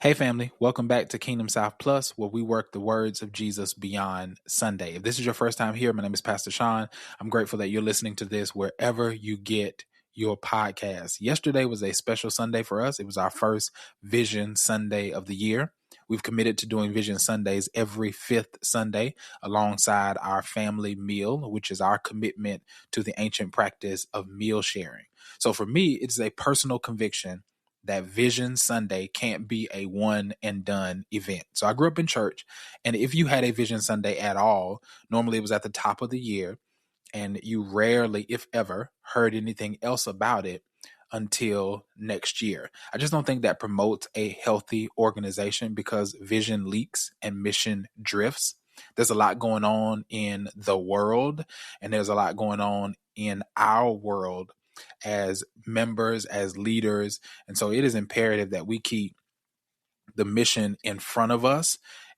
Hey family, welcome back to Kingdom South Plus, where we work the words of Jesus beyond Sunday. If this is your first time here, my name is Pastor Sean. I'm grateful that you're listening to this wherever you get your podcast. Yesterday was a special Sunday for us. It was our first Vision Sunday of the year. We've committed to doing Vision Sundays every fifth Sunday alongside our family meal, which is our commitment to the ancient practice of meal sharing. So for me, it's a personal conviction that Vision Sunday can't be a one and done event. So I grew up in church, and if you had a Vision Sunday at all, normally it was at the top of the year, and you rarely, if ever, heard anything else about it until next year. I just don't think that promotes a healthy organization because vision leaks and mission drifts. There's a lot going on in the world, and there's a lot going on in our world as members, as leaders. And so it is imperative that we keep the mission in front of us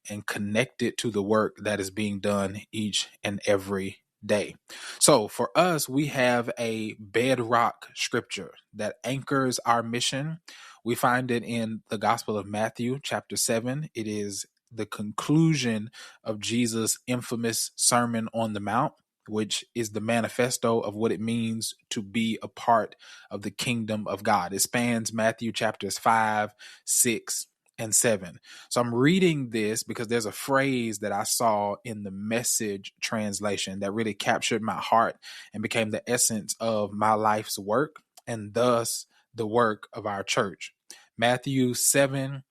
and connect it to the work that is being done each and every day. So for us, we have a bedrock scripture that anchors our mission. We find it in the Gospel of Matthew, chapter 7. It is the conclusion of Jesus' infamous Sermon on the Mount, which is the manifesto of what it means to be a part of the kingdom of God. It spans Matthew chapters 5, 6, and 7. So I'm reading this because there's a phrase that I saw in the Message translation that really captured my heart and became the essence of my life's work and thus the work of our church. Matthew 7,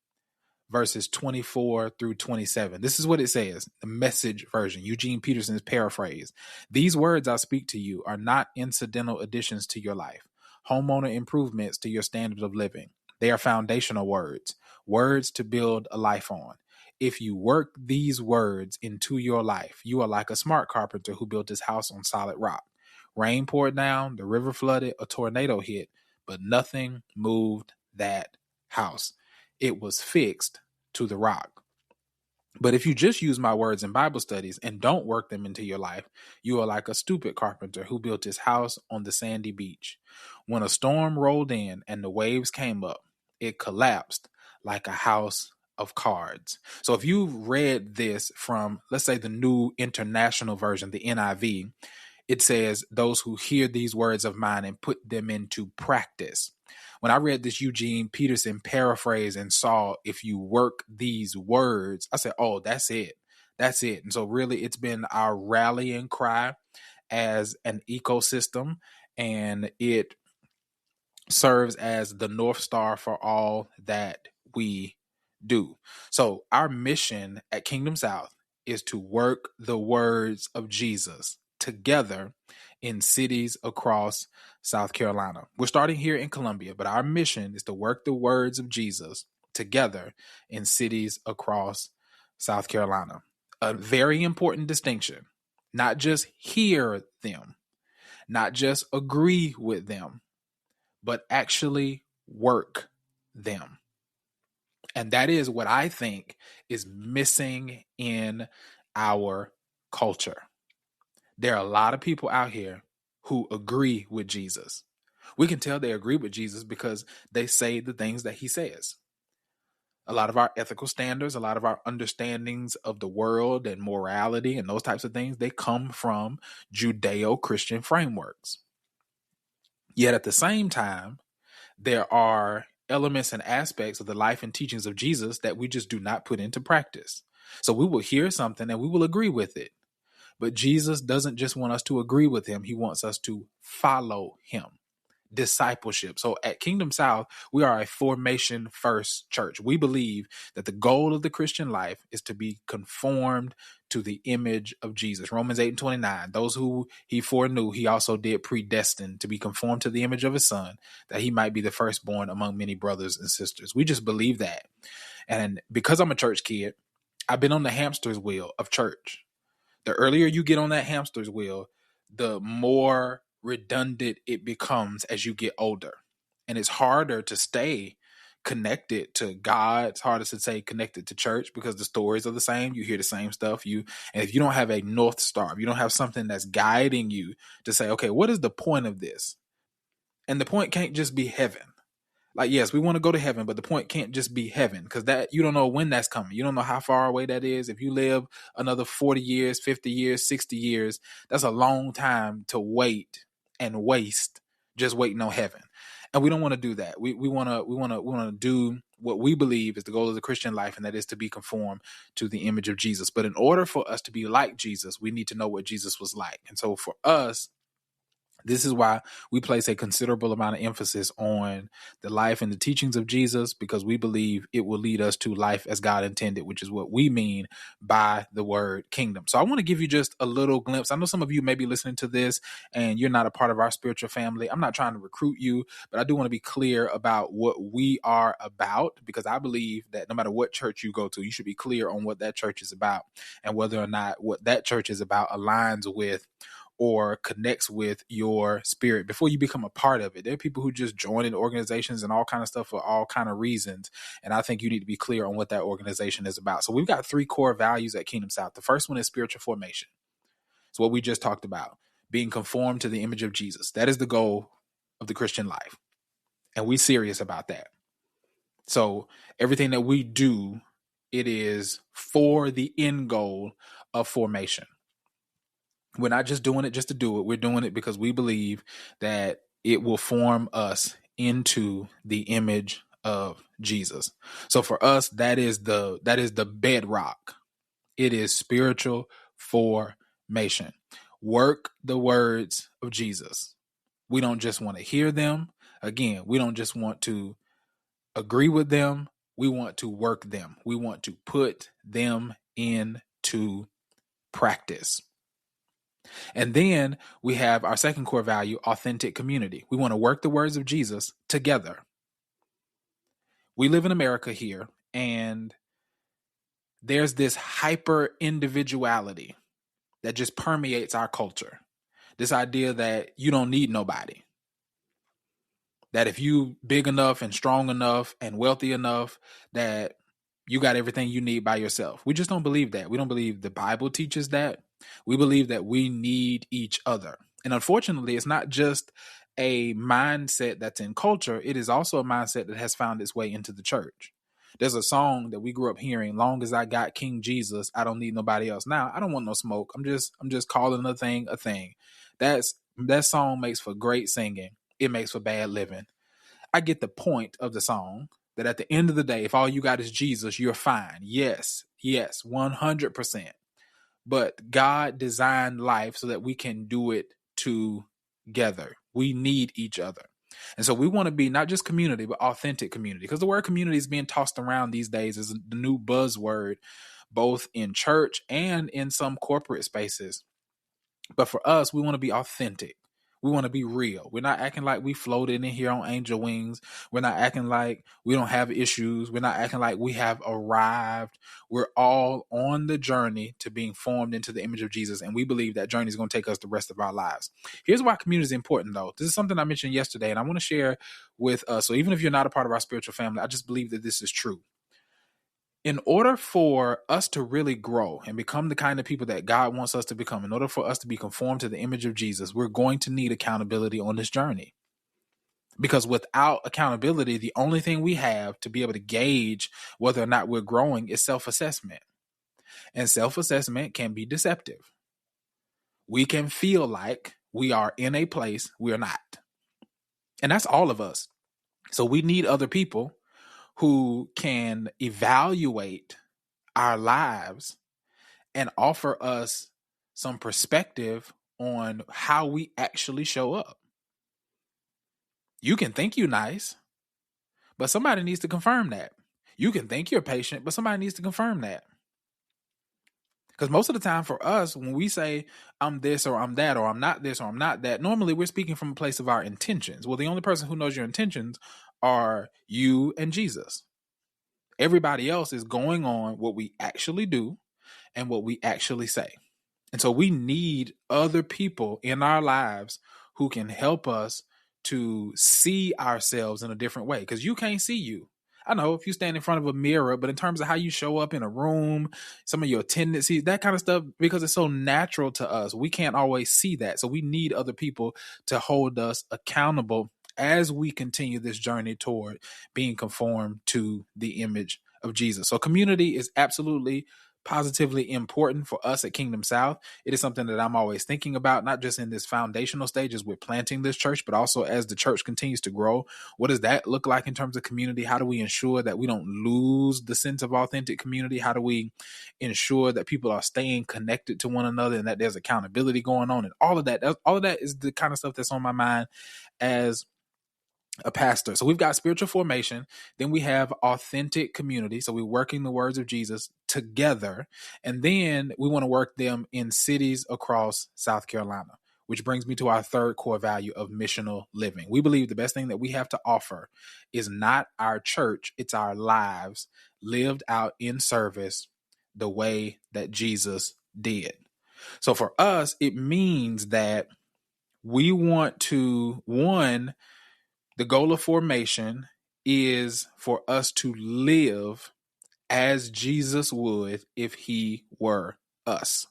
verses 24 through 27. This is what it says, the Message version, Eugene Peterson's paraphrase. These words I speak to you are not incidental additions to your life, homeowner improvements to your standard of living. They are foundational words, words to build a life on. If you work these words into your life, you are like a smart carpenter who built his house on solid rock. Rain poured down, the river flooded, a tornado hit, but nothing moved that house. It was fixed to the rock. But if you just use my words in Bible studies and don't work them into your life, you are like a stupid carpenter who built his house on the sandy beach. When a storm rolled in and the waves came up, it collapsed like a house of cards. So if you read this from, let's say, the New International Version, the NIV, it says, those who hear these words of mine and put them into practice. When I read this Eugene Peterson paraphrase and saw, if you work these words, I said, oh, that's it. That's it. And so really it's been our rallying cry as an ecosystem, and it serves as the North Star for all that we do. So our mission at Kingdom South is to work the words of Jesus together in cities across South Carolina. We're starting here in Columbia, but our mission is to work the words of Jesus together in cities across South Carolina. A very important distinction, not just hear them, not just agree with them, but actually work them. And that is what I think is missing in our culture. There are a lot of people out here who agree with Jesus. We can tell they agree with Jesus because they say the things that he says. A lot of our ethical standards, a lot of our understandings of the world and morality and those types of things, they come from Judeo-Christian frameworks. Yet at the same time, there are elements and aspects of the life and teachings of Jesus that we just do not put into practice. So we will hear something and we will agree with it. But Jesus doesn't just want us to agree with him. He wants us to follow him. Discipleship. So at Kingdom South, we are a formation first church. We believe that the goal of the Christian life is to be conformed to the image of Jesus. Romans 8:29, those who he foreknew, he also did predestine to be conformed to the image of his son, that he might be the firstborn among many brothers and sisters. We just believe that. And because I'm a church kid, I've been on the hamster's wheel of church. The earlier you get on that hamster's wheel, the more redundant it becomes as you get older. And it's harder to stay connected to God. It's harder to stay connected to church because the stories are the same. You hear the same stuff. And if you don't have a North Star, if you don't have something that's guiding you to say, okay, what is the point of this? And the point can't just be heaven. Like, yes, we want to go to heaven, but the point can't just be heaven, because that you don't know when that's coming. You don't know how far away that is. If you live another 40 years, 50 years, 60 years, that's a long time to wait and waste just waiting on heaven. And we don't want to do that. We want to do what we believe is the goal of the Christian life, and that is to be conformed to the image of Jesus. But in order for us to be like Jesus, we need to know what Jesus was like. And so for us, this is why we place a considerable amount of emphasis on the life and the teachings of Jesus, because we believe it will lead us to life as God intended, which is what we mean by the word kingdom. So I want to give you just a little glimpse. I know some of you may be listening to this and you're not a part of our spiritual family. I'm not trying to recruit you, but I do want to be clear about what we are about, because I believe that no matter what church you go to, you should be clear on what that church is about and whether or not what that church is about aligns with or connects with your spirit before you become a part of it. There are people who just join in organizations and all kind of stuff for all kind of reasons. And I think you need to be clear on what that organization is about. So we've got 3 core values at Kingdom South. The first one is spiritual formation. It's what we just talked about, being conformed to the image of Jesus. That is the goal of the Christian life. And we're serious about that. So everything that we do, it is for the end goal of formation. We're not just doing it just to do it. We're doing it because we believe that it will form us into the image of Jesus. So for us, that is the bedrock. It is spiritual formation. Work the words of Jesus. We don't just want to hear them. Again, we don't just want to agree with them. We want to work them. We want to put them into practice. And then we have our second core value, authentic community. We want to work the words of Jesus together. We live in America here, and there's this hyper individuality that just permeates our culture. This idea that you don't need nobody. That if you big enough and strong enough and wealthy enough, that you got everything you need by yourself. We just don't believe that. We don't believe the Bible teaches that. We believe that we need each other. And unfortunately, it's not just a mindset that's in culture. It is also a mindset that has found its way into the church. There's a song that we grew up hearing, long as I got King Jesus, I don't need nobody else. Now, I don't want no smoke. I'm just calling a thing a thing. That song makes for great singing. It makes for bad living. I get the point of the song, that at the end of the day, if all you got is Jesus, you're fine. Yes, 100%. But God designed life so that we can do it together. We need each other. And so we want to be not just community, but authentic community, because the word community is being tossed around these days as the new buzzword, both in church and in some corporate spaces. But for us, we want to be authentic. We want to be real. We're not acting like we floated in here on angel wings. We're not acting like we don't have issues. We're not acting like we have arrived. We're all on the journey to being formed into the image of Jesus. And we believe that journey is going to take us the rest of our lives. Here's why community is important, though. This is something I mentioned yesterday, and I want to share with us. So even if you're not a part of our spiritual family, I just believe that this is true. In order for us to really grow and become the kind of people that God wants us to become, in order for us to be conformed to the image of Jesus, we're going to need accountability on this journey. Because without accountability, the only thing we have to be able to gauge whether or not we're growing is self-assessment. And self-assessment can be deceptive. We can feel like we are in a place we're not. And that's all of us. So we need other people who can evaluate our lives and offer us some perspective on how we actually show up. You can think you're nice, but somebody needs to confirm that. You can think you're patient, but somebody needs to confirm that. Because most of the time for us, when we say I'm this or I'm that or I'm not this or I'm not that, normally we're speaking from a place of our intentions. Well, the only person who knows your intentions are you and Jesus. Everybody else is going on what we actually do and what we actually say. And so we need other people in our lives who can help us to see ourselves in a different way, because you can't see you. I know if you stand in front of a mirror, but in terms of how you show up in a room, some of your tendencies, that kind of stuff, because it's so natural to us, we can't always see that. So we need other people to hold us accountable as we continue this journey toward being conformed to the image of Jesus. So community is absolutely positively important for us at Kingdom South. It is something that I'm always thinking about, not just in this foundational stage as we're planting this church, but also as the church continues to grow. What does that look like in terms of community? How do we ensure that we don't lose the sense of authentic community? How do we ensure that people are staying connected to one another and that there's accountability going on? And all of that is the kind of stuff that's on my mind as a pastor. So we've got spiritual formation, then we have authentic community. So we're working the words of Jesus together, and then we want to work them in cities across South Carolina, which brings me to our third core value of missional living. We believe the best thing that we have to offer is not our church, it's our lives lived out in service the way that Jesus did. So for us, it means that we want to, one, the goal of formation is for us to live as Jesus would if he were us.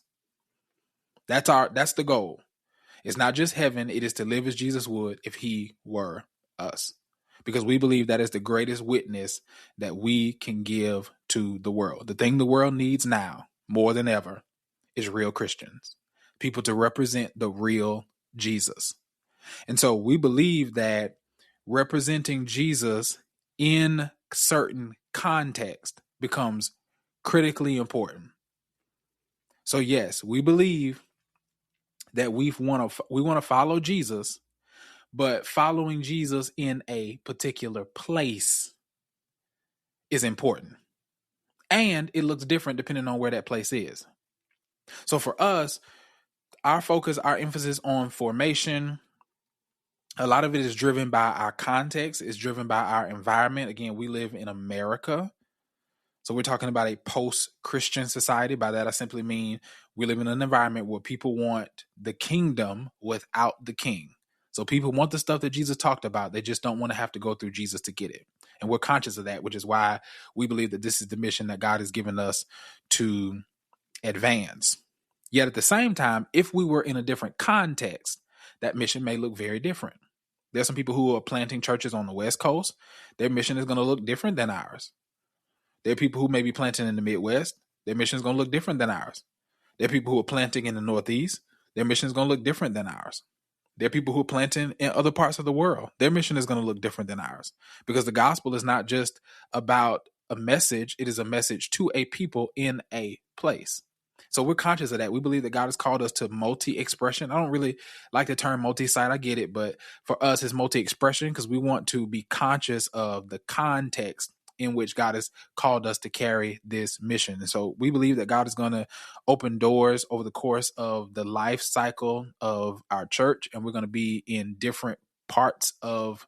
That's the goal. It's not just heaven, it is to live as Jesus would if he were us. Because we believe that is the greatest witness that we can give to the world. The thing the world needs now, more than ever, is real Christians. People to represent the real Jesus. And so we believe that representing Jesus in certain context becomes critically important. So yes, we believe that we want to follow Jesus, but following Jesus in a particular place is important. And it looks different depending on where that place is. So for us, our focus, our emphasis on formation, a lot of it is driven by our context, it's driven by our environment. Again, we live in America. So we're talking about a post-Christian society. By that, I simply mean we live in an environment where people want the kingdom without the king. So people want the stuff that Jesus talked about. They just don't want to have to go through Jesus to get it. And we're conscious of that, which is why we believe that this is the mission that God has given us to advance. Yet at the same time, if we were in a different context, that mission may look very different. There's some people who are planting churches on the West Coast. Their mission is going to look different than ours. There are people who may be planting in the Midwest. Their mission is going to look different than ours. There are people who are planting in the Northeast. Their mission is going to look different than ours. There are people who are planting in other parts of the world. Their mission is going to look different than ours, because the gospel is not just about a message. It is a message to a people in a place. So we're conscious of that. We believe that God has called us to multi-expression. I don't really like the term multi-site. I get it. But for us, it's multi-expression because we want to be conscious of the context in which God has called us to carry this mission. And so we believe that God is going to open doors over the course of the life cycle of our church. And we're going to be in different parts of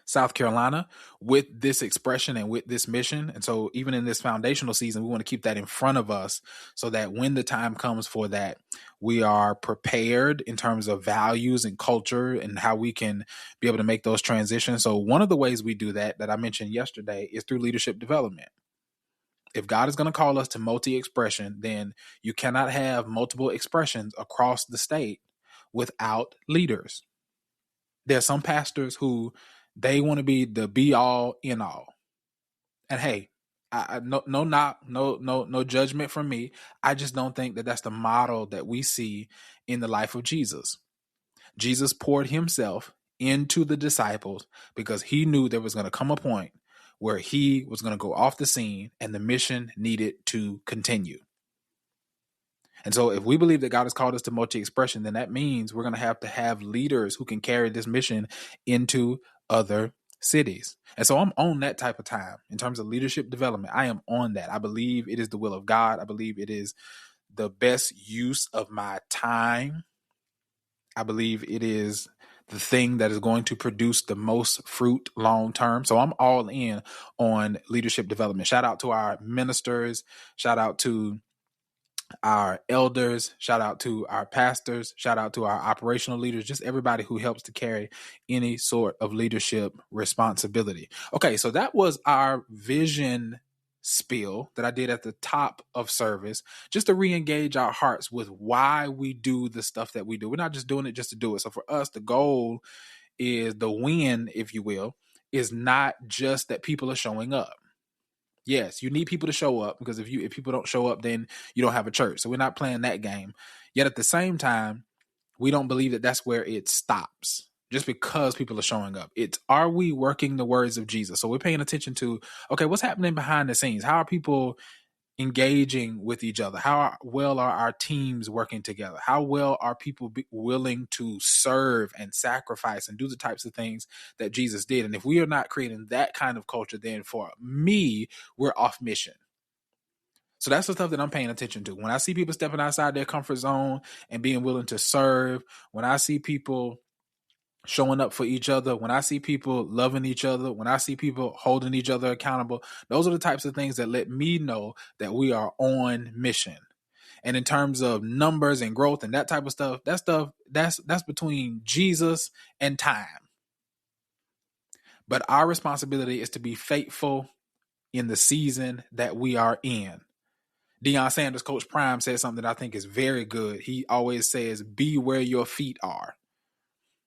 South Carolina with this expression and with this mission. And so even in this foundational season, we want to keep that in front of us so that when the time comes for that, we are prepared in terms of values and culture and how we can be able to make those transitions. So one of the ways we do that I mentioned yesterday is through leadership development. If God is going to call us to multi-expression, then you cannot have multiple expressions across the state without leaders. There are some pastors who they want to be the be all in all. And hey, no judgment from me. I just don't think that that's the model that we see in the life of Jesus. Jesus poured himself into the disciples because he knew there was going to come a point where he was going to go off the scene and the mission needed to continue. And so if we believe that God has called us to multi-expression, then that means we're going to have leaders who can carry this mission into other cities. And so I'm on that type of time in terms of leadership development. I am on that. I believe it is the will of God. I believe it is the best use of my time. I believe it is the thing that is going to produce the most fruit long term. So I'm all in on leadership development. Shout out to our ministers. Shout out to our elders, shout out to our pastors, shout out to our operational leaders, just everybody who helps to carry any sort of leadership responsibility. Okay, so that was our vision spiel that I did at the top of service, just to re-engage our hearts with why we do the stuff that we do. We're not just doing it just to do it. So for us, the goal is the win, if you will, is not just that people are showing up. Yes, you need people to show up, because if people don't show up, then you don't have a church. So we're not playing that game. Yet at the same time, we don't believe that that's where it stops just because people are showing up. It's, are we working the words of Jesus? So we're paying attention to, okay, what's happening behind the scenes? How are people engaging with each other? How well are our teams working together? How well are people willing to serve and sacrifice and do the types of things that Jesus did? And if we are not creating that kind of culture, then for me, we're off mission. So that's the stuff that I'm paying attention to. When I see people stepping outside their comfort zone and being willing to serve, when I see people showing up for each other, when I see people loving each other, when I see people holding each other accountable, those are the types of things that let me know that we are on mission. And in terms of numbers and growth and that type of stuff, that's between Jesus and time. But our responsibility is to be faithful in the season that we are in. Deion Sanders, Coach Prime, said something that I think is very good. He always says, be where your feet are.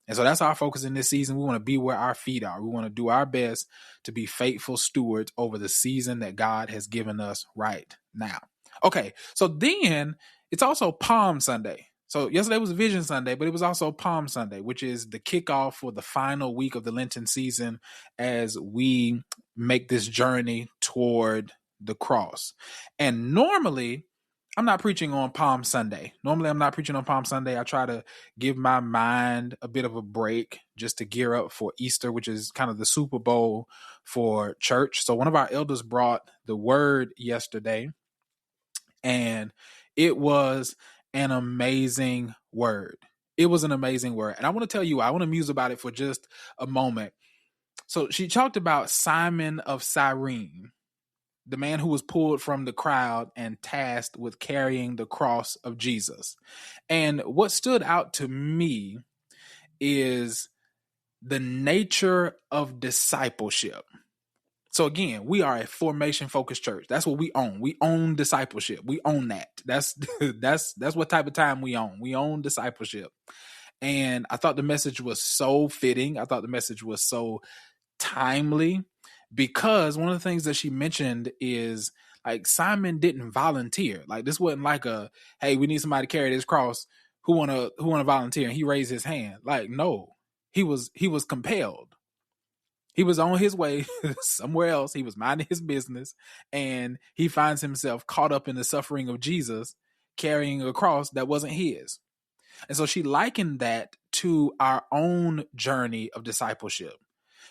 And so that's our focus in this season. We want to be where our feet are. We want to do our best to be faithful stewards over the season that God has given us right now. Okay, so then it's also Palm Sunday. So yesterday was Vision Sunday, but it was also Palm Sunday, which is the kickoff for the final week of the Lenten season as we make this journey toward the cross. And normally, I'm not preaching on Palm Sunday. I try to give my mind a bit of a break just to gear up for Easter, which is kind of the Super Bowl for church. So one of our elders brought the word yesterday, and it was an amazing word. It was an amazing word. And I want to tell you, I want to muse about it for just a moment. So she talked about Simon of Cyrene, the man who was pulled from the crowd and tasked with carrying the cross of Jesus. And what stood out to me is the nature of discipleship. So again, we are a formation-focused church. That's what we own. We own discipleship. We own that. That's what type of time we own. We own discipleship. And I thought the message was so fitting. I thought the message was so timely, because one of the things that she mentioned is, like, Simon didn't volunteer. Like, this wasn't like a, hey, we need somebody to carry this cross. Who wanna volunteer? And he raised his hand. Like, no, he was compelled. He was on his way somewhere else. He was minding his business, and he finds himself caught up in the suffering of Jesus, carrying a cross that wasn't his. And so she likened that to our own journey of discipleship,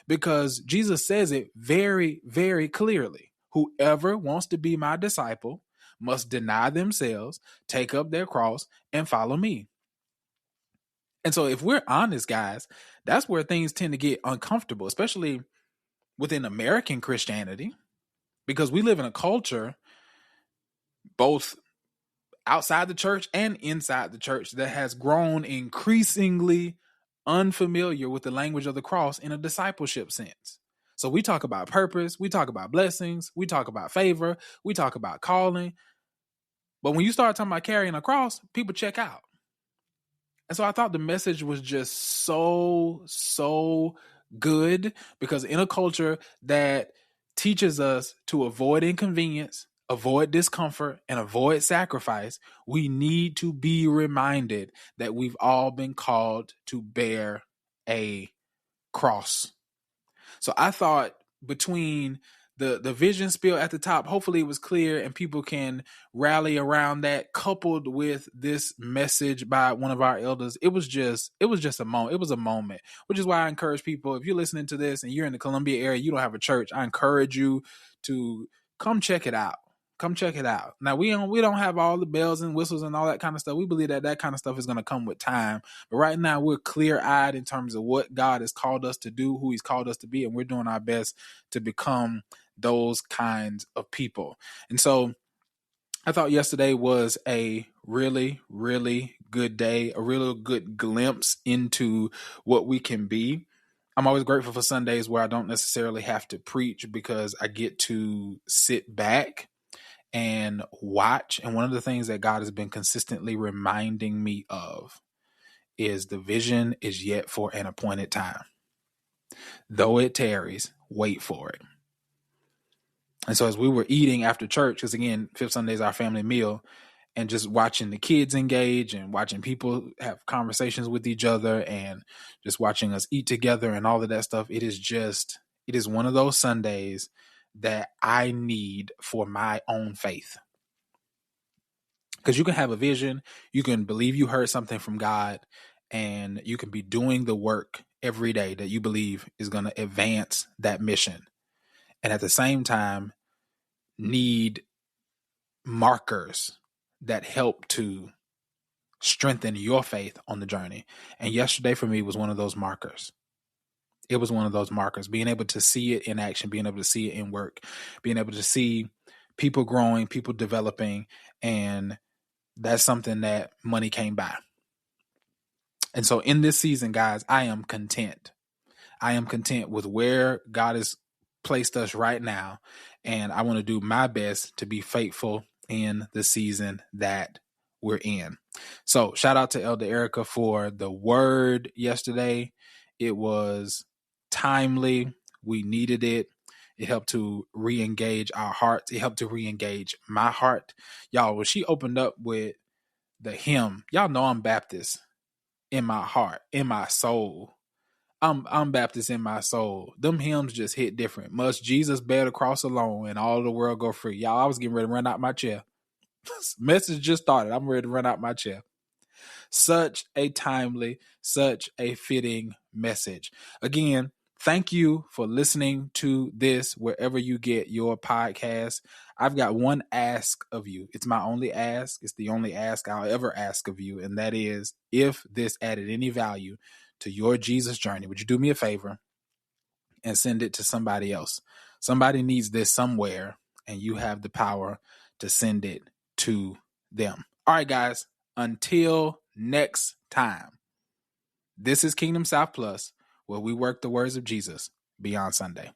because Jesus says it very, very clearly. Whoever wants to be my disciple must deny themselves, take up their cross, and follow me. And so if we're honest, guys, that's where things tend to get uncomfortable, especially within American Christianity, because we live in a culture, both outside the church and inside the church, that has grown increasingly unfamiliar with the language of the cross in a discipleship sense. So we talk about purpose, we talk about blessings, we talk about favor, we talk about calling. But when you start talking about carrying a cross, people check out. And so I thought the message was just so good, because in a culture that teaches us to avoid inconvenience, avoid discomfort, and avoid sacrifice, we need to be reminded that we've all been called to bear a cross. So I thought, between the vision spiel at the top, hopefully it was clear and people can rally around that, coupled with this message by one of our elders. It was just a moment. It was a moment, which is why I encourage people, if you're listening to this and you're in the Columbia area, you don't have a church, I encourage you to come check it out. Come check it out. Now, we don't have all the bells and whistles and all that kind of stuff. We believe that kind of stuff is going to come with time. But right now, we're clear-eyed in terms of what God has called us to do, who he's called us to be, and we're doing our best to become those kinds of people. And so I thought yesterday was a really, really good day, a really good glimpse into what we can be. I'm always grateful for Sundays where I don't necessarily have to preach, because I get to sit back and watch. And one of the things that God has been consistently reminding me of is the vision is yet for an appointed time. Though it tarries, wait for it. And so as we were eating after church, because again, Fifth Sunday is our family meal, and just watching the kids engage and watching people have conversations with each other and just watching us eat together and all of that stuff, it is one of those Sundays that I need for my own faith. Because you can have a vision, you can believe you heard something from God, and you can be doing the work every day that you believe is going to advance that mission. And at the same time, need markers that help to strengthen your faith on the journey. And yesterday for me was one of those markers. It was one of those markers, being able to see it in action, being able to see it in work, being able to see people growing, people developing, and that's something that money can't buy. And so in this season, guys, I am content. I am content with where God has placed us right now. And I want to do my best to be faithful in the season that we're in. So shout out to Elder Erica for the word yesterday. It was timely. We needed it. It helped to re-engage our hearts. It helped to re-engage my heart. Y'all, when she opened up with the hymn, y'all know I'm Baptist in my heart, in my soul. I'm Baptist in my soul. Them hymns just hit different. Must Jesus bear the cross alone and all the world go free? Y'all, I was getting ready to run out my chair. Message just started. I'm ready to run out my chair. Such a timely, such a fitting message. Again, thank you for listening to this wherever you get your podcast. I've got one ask of you. It's my only ask. It's the only ask I'll ever ask of you. And that is, if this added any value to your Jesus journey, would you do me a favor and send it to somebody else? Somebody needs this somewhere, and you have the power to send it to them. All right, guys, until next time, this is Kingdom South Plus, where we work the words of Jesus beyond Sunday.